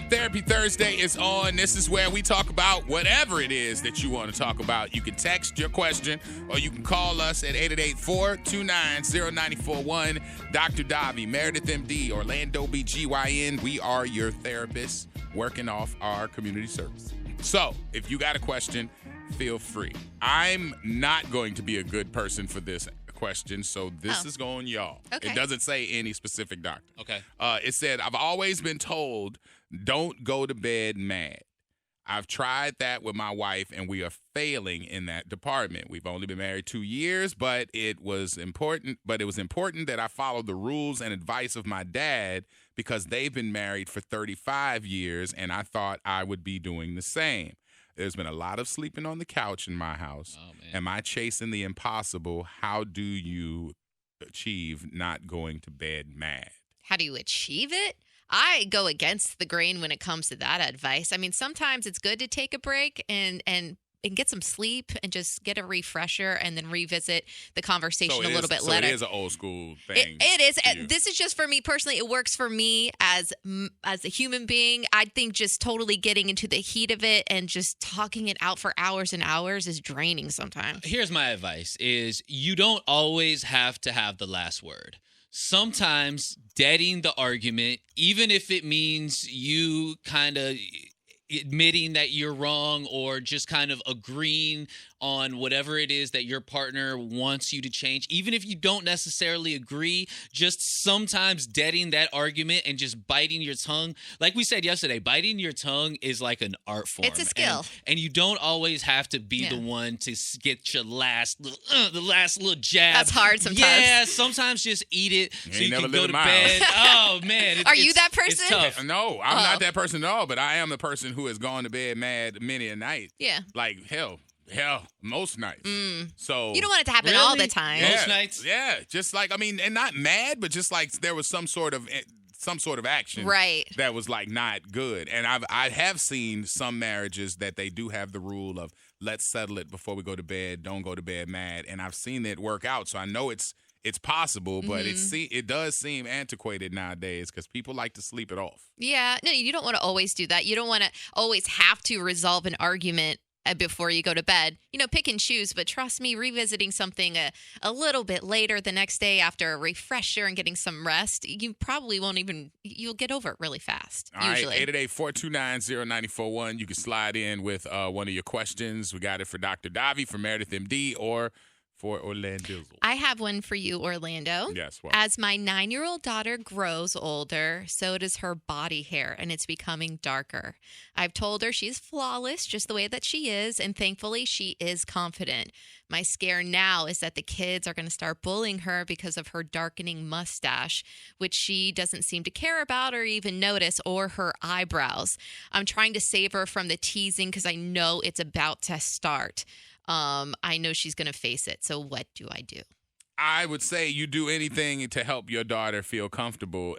right, Therapy Thursday is on. This is where we talk about whatever it is that you want to talk about. You can text your question or you can call us at 888-429-0941. Dr. Davi, Meredith MD, Orlando BGYN. We are your therapists working off our community service. So if you got a question, feel free. I'm not going to be a good person for this question, so this is going y'all. Okay. It doesn't say any specific doctor. Okay. It said, I've always been told, don't go to bed mad. I've tried that with my wife, and we are failing in that department. We've only been married 2 years, but it was important that I follow the rules and advice of my dad because they've been married for 35 years, and I thought I would be doing the same. There's been a lot of sleeping on the couch in my house. Oh, man. Am I chasing the impossible? How do you achieve not going to bed mad? How do you achieve it? I go against the grain when it comes to that advice. I mean, sometimes it's good to take a break and get some sleep and just get a refresher and then revisit the conversation a little bit later. So it is an old school thing. It is. This is just for me personally. It works for me as a human being. I think just totally getting into the heat of it and just talking it out for hours and hours is draining sometimes. Here's my advice is you don't always have to have the last word. Sometimes deading the argument, even if it means you kind of admitting that you're wrong or just kind of agreeing on whatever it is that your partner wants you to change, even if you don't necessarily agree, just sometimes deading that argument and just biting your tongue. Like we said yesterday, biting your tongue is like an art form. It's a skill. And you don't always have to be the one to get your last little jab. That's hard sometimes. Yeah, sometimes just eat it so you can go to bed. Oh, man. Are you that person? It's tough. No, I'm not that person at all, but I am the person who has gone to bed mad many a night. Yeah. Like, hell, most nights. So You don't want it to happen all the time. Yeah, Most nights? Yeah, just like, I mean, and not mad, but just like there was some sort of action that was like not good. And I have seen some marriages that they do have the rule of let's settle it before we go to bed, don't go to bed mad. And I've seen it work out. So I know it's possible, but it does seem antiquated nowadays because people like to sleep it off. Yeah. No, you don't want to always do that. You don't want to always have to resolve an argument before you go to bed. You know, pick and choose, but trust me, revisiting something a little bit later the next day after a refresher and getting some rest, you probably you'll get over it really fast, usually. All right, 888-429-0941. You can slide in with one of your questions. We got it for Dr. Davi, for Meredith MD, or for Orlando. I have one for you, Orlando. Yes. What? As my 9-year-old daughter grows older, so does her body hair, and it's becoming darker. I've told her she's flawless just the way that she is, and thankfully she is confident. My scare now is that the kids are going to start bullying her because of her darkening mustache, which she doesn't seem to care about or even notice, or her eyebrows. I'm trying to save her from the teasing because I know it's about to start. I know she's going to face it. So what do I do? I would say you do anything to help your daughter feel comfortable,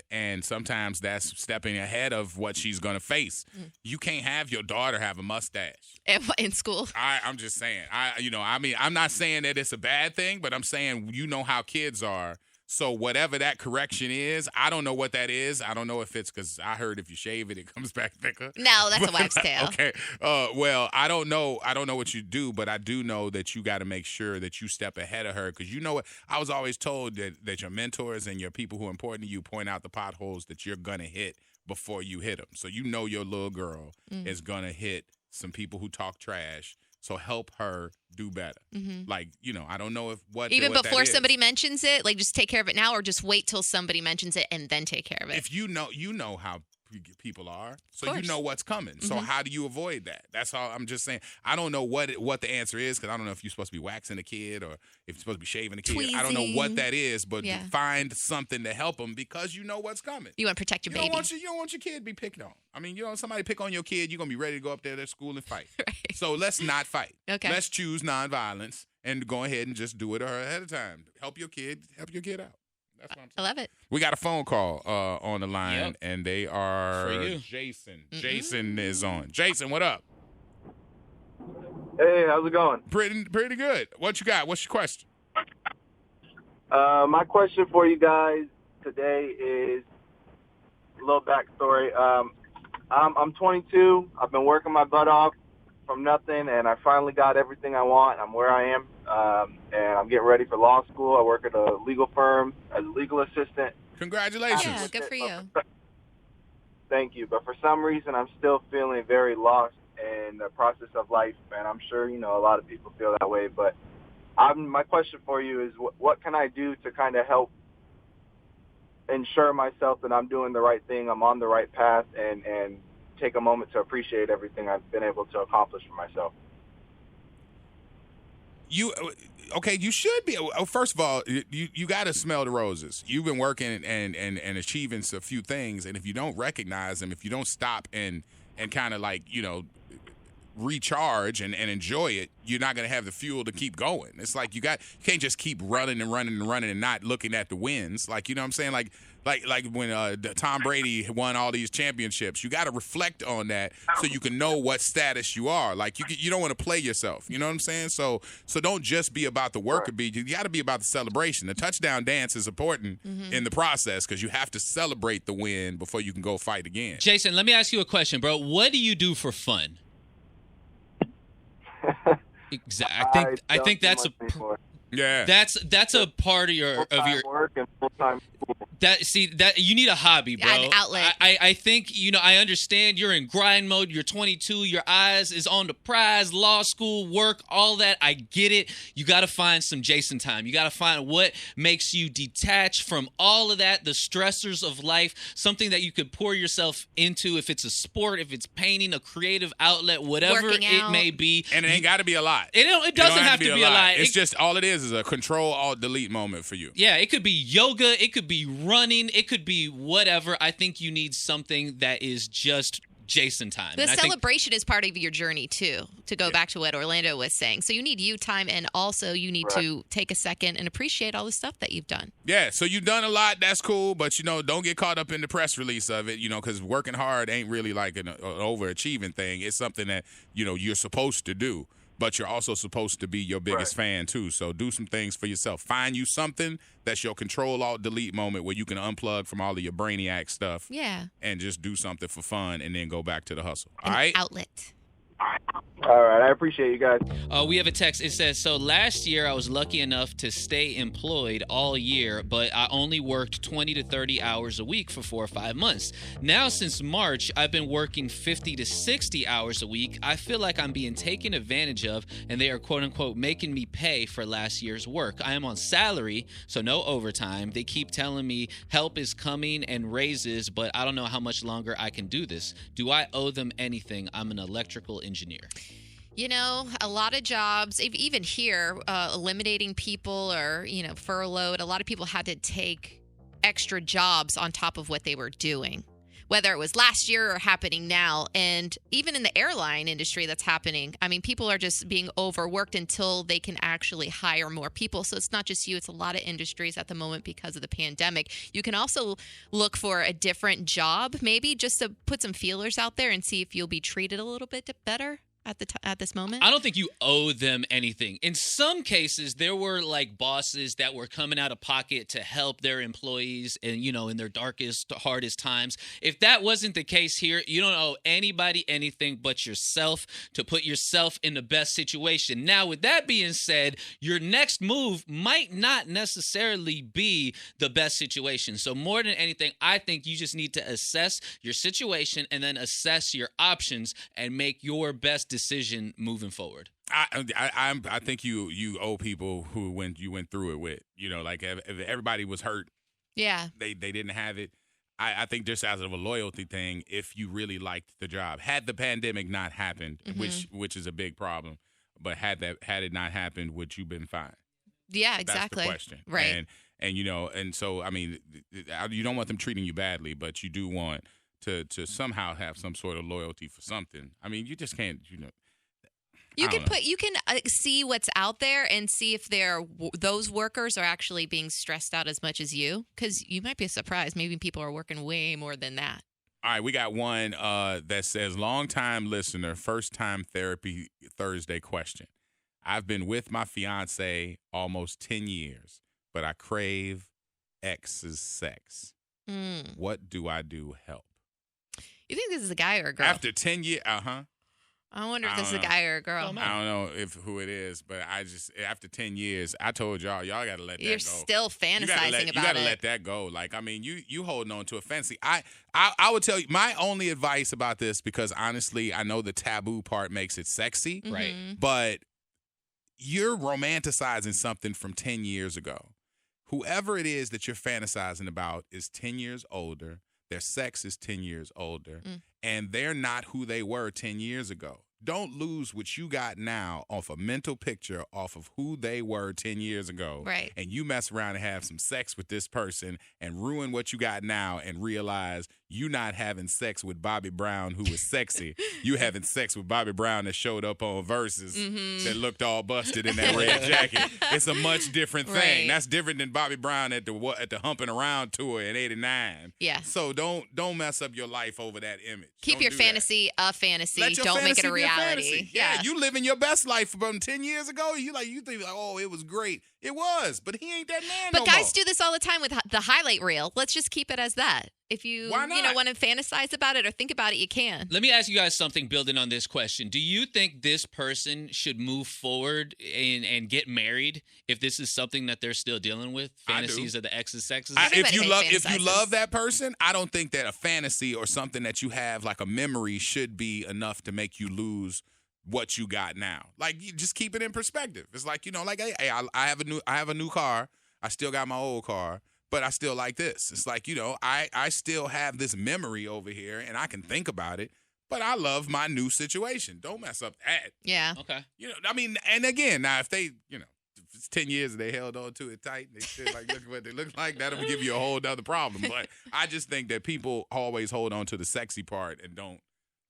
and sometimes that's stepping ahead of what she's going to face. You can't have your daughter have a mustache. In school? I'm just saying. I'm not saying that it's a bad thing, but I'm saying you know how kids are. So whatever that correction is, I don't know what that is. I don't know if it's because I heard if you shave it, it comes back thicker. No, that's a wax tail. Okay. Well, I don't know. I don't know what you do, but I do know that you got to make sure that you step ahead of her because you know what? I was always told that your mentors and your people who are important to you point out the potholes that you're going to hit before you hit them. So you know your little girl is going to hit some people who talk trash. So help her do better. Like, I don't know even what before that is. somebody mentions it, like just take care of it now or just wait till somebody mentions it and then take care of it. If you know how people are, so you know what's coming. So how do you avoid that? That's all I'm just saying. I don't know what the answer is because I don't know if you're supposed to be waxing a kid or if you're supposed to be shaving a kid. Tweezing. I don't know what that is, but find something to help them because you know what's coming. You want to protect your baby. You don't want your kid to be picked on. I mean, somebody pick on your kid, you're going to be ready to go up there to school and fight. Right. So let's not fight. Okay. Let's choose nonviolence and go ahead and just do it ahead of time. Help your kid out. That's what I'm saying. I love it. We got a phone call on the line, and they are For you. Jason. Jason is on. Jason, what up? Hey, how's it going? Pretty good. What you got? What's your question? My question for you guys today is a little backstory. I'm 22. I've been working my butt off from nothing, and I finally got everything I want. I'm where I am, and I'm getting ready for law school. I work at a legal firm as a legal assistant. Congratulations. Yeah, good for you. Thank you. But for some reason, I'm still feeling very lost in the process of life, and I'm sure, a lot of people feel that way. But my question for you is, what can I do to kind of help ensure myself that I'm doing the right thing, I'm on the right path, and take a moment to appreciate everything I've been able to accomplish for myself? You should be. First of all, you got to smell the roses. You've been working and achieving a few things, and if you don't recognize them, if you don't stop and kind of like, recharge and enjoy it, you're not going to have the fuel to keep going. It's like you can't just keep running and not looking at the wins. Like, you know what I'm saying? Like when Tom Brady won all these championships, you got to reflect on that so you can know what status you are. Like you don't want to play yourself. You know what I'm saying? So don't just be about the work. You got to be about the celebration. The touchdown dance is important in the process because you have to celebrate the win before you can go fight again. Jason, let me ask you a question, bro. What do you do for fun? Exactly. I think that's that's a part of your work and full-time school. That you need a hobby, bro. An outlet. I think I understand you're in grind mode. You're 22. Your eyes is on the prize. Law school, work, all that. I get it. You got to find some Jason time. You got to find what makes you detach from all of that, the stressors of life. Something that you could pour yourself into. If it's a sport, if it's painting, a creative outlet, whatever it may be. And it ain't got to be a lot. It doesn't have to be a lot. It's just all it is a Control-Alt-Delete moment for you. Yeah, it could be yoga. It could be running. It could be whatever. I think you need something that is just Jason time. The celebration is part of your journey, too, to go back to what Orlando was saying. So you need you time, and also you need to take a second and appreciate all the stuff that you've done. Yeah, so you've done a lot. That's cool. But, don't get caught up in the press release of it, because working hard ain't really like an overachieving thing. It's something that, you're supposed to do. But you're also supposed to be your biggest fan, too. So do some things for yourself. Find you something that's your Control-Alt-Delete moment where you can unplug from all of your brainiac stuff. Yeah. And just do something for fun and then go back to the hustle. An all right? outlet. All right. I appreciate you guys. We have a text. It says, so last year I was lucky enough to stay employed all year, but I only worked 20 to 30 hours a week for 4 or 5 months. Now, since March, I've been working 50 to 60 hours a week. I feel like I'm being taken advantage of, and they are, quote unquote, making me pay for last year's work. I am on salary, so no overtime. They keep telling me help is coming and raises, but I don't know how much longer I can do this. Do I owe them anything? I'm an electrical engineer. A lot of jobs, even here, eliminating people or, furloughed, a lot of people had to take extra jobs on top of what they were doing, whether it was last year or happening now. And even in the airline industry, that's happening. I mean, people are just being overworked until they can actually hire more people. So it's not just you. It's a lot of industries at the moment because of the pandemic. You can also look for a different job, maybe just to put some feelers out there and see if you'll be treated a little bit better at this moment. I don't think you owe them anything. In some cases, there were like bosses that were coming out of pocket to help their employees and, in their darkest, hardest times. If that wasn't the case here, you don't owe anybody anything but yourself to put yourself in the best situation. Now, with that being said, your next move might not necessarily be the best situation. So more than anything, I think you just need to assess your situation and then assess your options and make your best decision moving forward. I think you owe people who you went through it with. Like if everybody was hurt, they didn't have it. I think just as of a loyalty thing, if you really liked the job, had the pandemic not happened, which is a big problem, but had it not happened, would you been fine? Yeah, exactly. That's the question, right? And so I mean, you don't want them treating you badly, but you do want to somehow have some sort of loyalty for something. I mean, you just can't, You can see what's out there and see if those workers are actually being stressed out as much as you, because you might be surprised. Maybe people are working way more than that. All right, we got one that says, long-time listener, first-time therapy Thursday question. I've been with my fiance almost 10 years, but I crave ex's sex. What do I do? Help. You think this is a guy or a girl? After 10 years, I wonder if I this is a don't know. guy or a girl. Don't know. I don't know who it is, but after 10 years, I told y'all got to let that go. You're still fantasizing You about gotta it. let that go. Like, I mean, you holding on to a fancy. I would tell you my only advice about this, because honestly, I know the taboo part makes it sexy, Right. but you're romanticizing something from 10 years ago. Whoever it is that you're fantasizing about is 10 years older. Their sex is 10 years older, and they're not who they were 10 years ago. Don't lose what you got now off a mental picture off of who they were 10 years ago. Right. And you mess around and have some sex with this person and ruin what you got now and realize you not having sex with Bobby Brown, who was sexy. You having sex with Bobby Brown that showed up on Versus that looked all busted in that red jacket. It's a much different thing. Right. That's different than Bobby Brown at the Humping Around tour in '89. Yeah. So don't mess up your life over that image. Keep Don't your do that. fantasy a fantasy. Let your Don't make it fantasy a be reality. fantasy. Yeah, you living your best life from 10 years ago. You think like, oh, it was great. It was, but he ain't that man But no guys more. do this all the time with the highlight reel. Let's just keep it as that. If you Why not? want to fantasize about it or think about it, you can. Let me ask you guys something building on this question. Do you think this person should move forward and get married if this is something that they're still dealing with? I do. Fantasies of the exes, sexes? Everybody if you fantasizes. love that person, I don't think that a fantasy or something that you have like a memory should be enough to make you lose what you got now. Like, you just keep it in perspective. It's like, like, hey, I have a new car. I still got my old car, but I still like this. It's like, I still have this memory over here and I can think about it, but I love my new situation. Don't mess up that. Yeah. Okay. I mean, and again, now if they, if it's 10 years and they held on to it tight and they still like look what they look like, that'll give you a whole other problem. But I just think that people always hold on to the sexy part and don't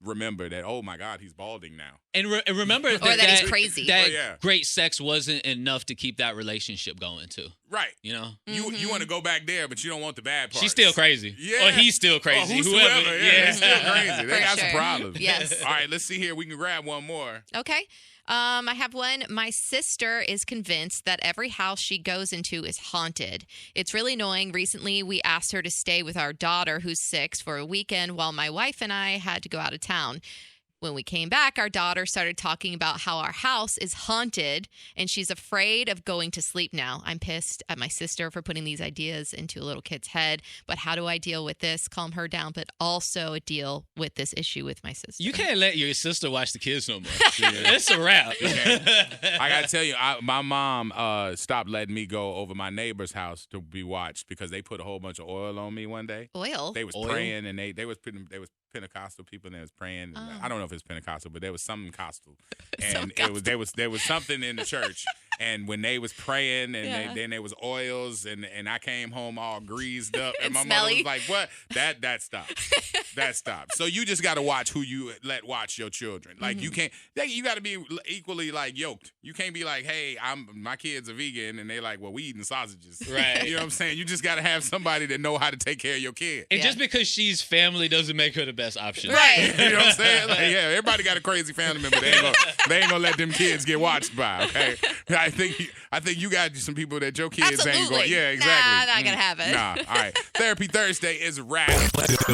remember that, oh my God, he's balding now. And remember that he's crazy. That Oh, yeah. great sex wasn't enough to keep that relationship going too. Right. You know? You want to go back there, but you don't want the bad part. She's still crazy. Yeah. Or he's still crazy. Or Whoever. whosoever. Yeah, he's still crazy. They For got some sure. problems. Yes. All right, let's see here. We can grab one more. Okay. I have one. My sister is convinced that every house she goes into is haunted. It's really annoying. Recently, we asked her to stay with our daughter, who's 6, for a weekend while my wife and I had to go out of town. When we came back, our daughter started talking about how our house is haunted and she's afraid of going to sleep now. I'm pissed at my sister for putting these ideas into a little kid's head. But how do I deal with this? Calm her down, but also deal with this issue with my sister. You can't let your sister watch the kids no more. It's a wrap. I got to tell you, my mom stopped letting me go over my neighbor's house to be watched because they put a whole bunch of oil on me one day. Oil? They was Oil? praying and they was Pentecostal people and they was praying. And I don't know if it's Pentecostal, but there was something costal, and there was something in the church. And when they was praying, and then there was oils, and I came home all greased up, and my mother was like, "What? That stopped. That stopped." So you just got to watch who you let watch your children. Like you can't. You got to be equally like yoked. You can't be like, "Hey, my kids are vegan," and they like, "Well, we eating sausages." Right. You know what I'm saying? You just got to have somebody that know how to take care of your kid. And just because she's family doesn't make her the best option. Right. You know what I'm saying? Like, yeah, everybody got a crazy family member. They ain't gonna let them kids get watched by. Okay, I think you got some people that your kids ain't going. Absolutely. Yeah, exactly. Nah, not gonna have it. Nah. All right. Therapy Thursday is a wrap.